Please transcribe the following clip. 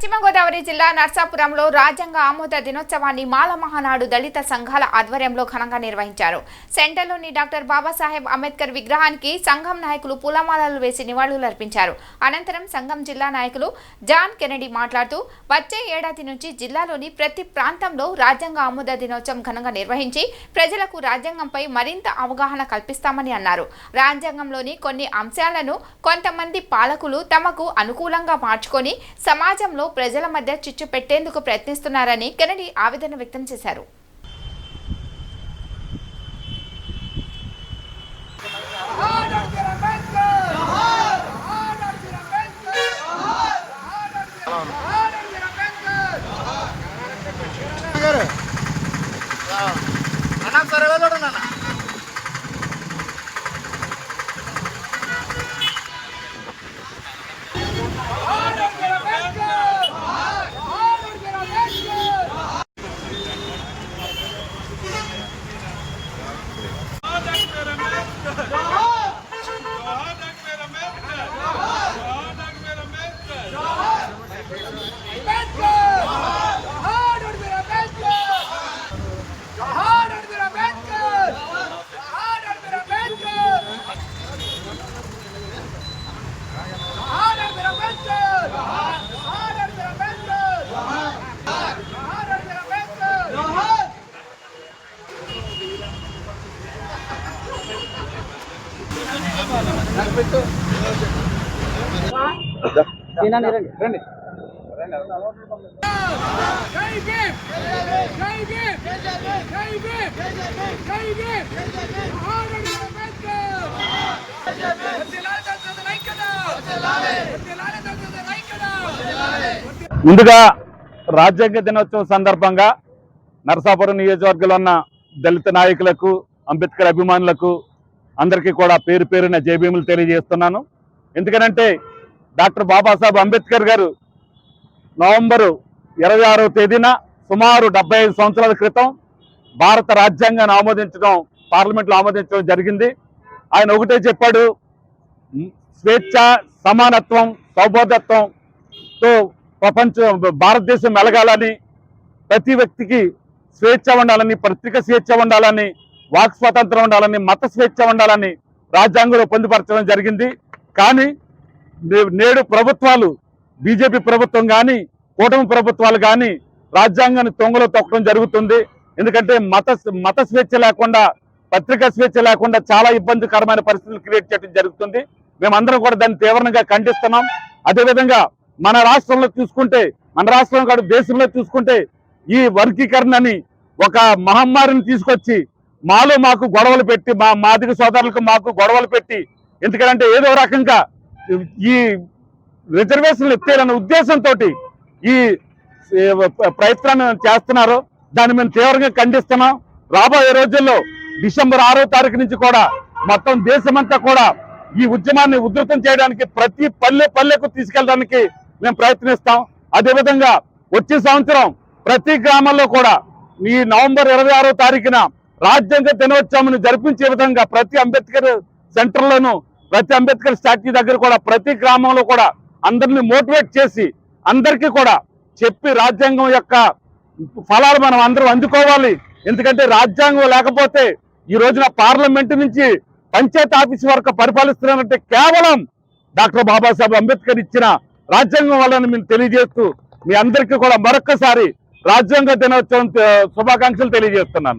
పశ్చిమ గోదావరి జిల్లా నర్సాపురంలో రాజ్యాంగ ఆమోద దినోత్సవాన్ని మాల మహానాడు దళిత సంఘాల ఆధ్వర్యంలో ఘనంగా నిర్వహించారు. సెంటర్లోని డాక్టర్ బాబాసాహెబ్ అంబేద్కర్ విగ్రహానికి సంఘం నాయకులు పూలమాలలు వేసి నివాళులర్పించారు. అనంతరం సంఘం జిల్లా నాయకులు జాన్ కెనడీ మాట్లాడుతూ వచ్చే ఏడాది నుంచి జిల్లాలోని ప్రతి ప్రాంతంలో రాజ్యాంగ ఆమోద దినోత్సవం ఘనంగా నిర్వహించి ప్రజలకు రాజ్యాంగంపై మరింత అవగాహన కల్పిస్తామని అన్నారు. రాజ్యాంగంలోని కొన్ని అంశాలను కొంతమంది పాలకులు తమకు అనుకూలంగా మార్చుకొని సమాజంలో ప్రజల మధ్య చిచ్చు పెట్టేందుకు ప్రయత్నిస్తున్నారని కెనడీ ఆవేదన వ్యక్తం చేశారు. ముందుగా రాజ్యాంగ దినోత్సవం సందర్భంగా నరసాపురం నియోజకవర్గంలో ఉన్న దళిత నాయకులకు, అంబేద్కర్ అభిమానులకు అందరికీ కూడా పేరు పేరున జైభీములు తెలియజేస్తున్నాను. ఎందుకనంటే డాక్టర్ బాబాసాహెబ్ అంబేద్కర్ గారు నవంబరు 26వ తేదీన సుమారు 75 సంవత్సరాల క్రితం భారత రాజ్యాంగాన్ని ఆమోదించడం, పార్లమెంట్లో ఆమోదించడం జరిగింది. ఆయన ఒకటే చెప్పాడు, స్వేచ్ఛ, సమానత్వం, సౌభోదత్వంతో భారతదేశం మెలగాలని, ప్రతి వ్యక్తికి స్వేచ్ఛ ఉండాలని, పత్రిక స్వేచ్ఛ ఉండాలని, వాక్ స్వాతంత్రం ఉండాలని, మత స్వేచ్ఛ ఉండాలని రాజ్యాంగంలో పొందుపరచడం జరిగింది. కానీ నేడు ప్రభుత్వాలు, బీజేపీ ప్రభుత్వం కానీ, కూటమి ప్రభుత్వాలు కానీ రాజ్యాంగాన్ని తొంగలో తొక్కడం జరుగుతుంది. ఎందుకంటే మత స్వేచ్ఛ లేకుండా, పత్రికా స్వేచ్ఛ లేకుండా చాలా ఇబ్బందికరమైన పరిస్థితులు క్రియేట్ చేయడం జరుగుతుంది. మేమందరం కూడా దాన్ని తీవ్రంగా ఖండిస్తున్నాం. అదేవిధంగా మన రాష్ట్రంలో చూసుకుంటే, మన రాష్ట్రంలో కాదు దేశంలో చూసుకుంటే ఈ వర్గీకరణని ఒక మహమ్మారిని తీసుకొచ్చి మాకు గొడవలు పెట్టి, మా మాదిగ సోదరులకు మాకు గొడవలు పెట్టి, ఎందుకంటే ఏదో రకంగా ఈ రిజర్వేషన్లు ఎత్తేయాలనే ఉద్దేశంతో ఈ ప్రయత్నాన్ని చేస్తున్నారు. దాన్ని మేము తీవ్రంగా ఖండిస్తున్నాం. రాబోయే రోజుల్లో డిసెంబర్ 6వ తారీఖు నుంచి కూడా మొత్తం దేశమంతా కూడా ఈ ఉద్యమాన్ని ఉధృతం చేయడానికి ప్రతి పల్లెకు తీసుకెళ్ళడానికి మేము ప్రయత్నిస్తాం. అదేవిధంగా వచ్చే సంవత్సరం ప్రతి గ్రామంలో కూడా ఈ నవంబర్ 26వ తారీఖున రాజ్యాంగ దినోత్సవం జరిపించే విధంగా ప్రతి అంబేద్కర్ సెంటర్లోనూ, ప్రతి అంబేద్కర్ స్టాట్యూ దగ్గర కూడా, ప్రతి గ్రామంలో కూడా అందరినీ మోటివేట్ చేసి అందరికీ కూడా చెప్పి రాజ్యాంగం యొక్క ఫలాలు మనం అందరం అందుకోవాలి. ఎందుకంటే రాజ్యాంగం లేకపోతే ఈ రోజున పార్లమెంటు నుంచి పంచాయతీ ఆఫీస్ వరకు పరిపాలిస్తున్నారంటే కేవలం డాక్టర్ బాబాసాహెబ్ అంబేద్కర్ ఇచ్చిన రాజ్యాంగం వల్లని మేము తెలియజేస్తూ మీ అందరికీ కూడా మరొక్కసారి రాజ్యాంగ దినోత్సవం శుభాకాంక్షలు తెలియజేస్తున్నాను.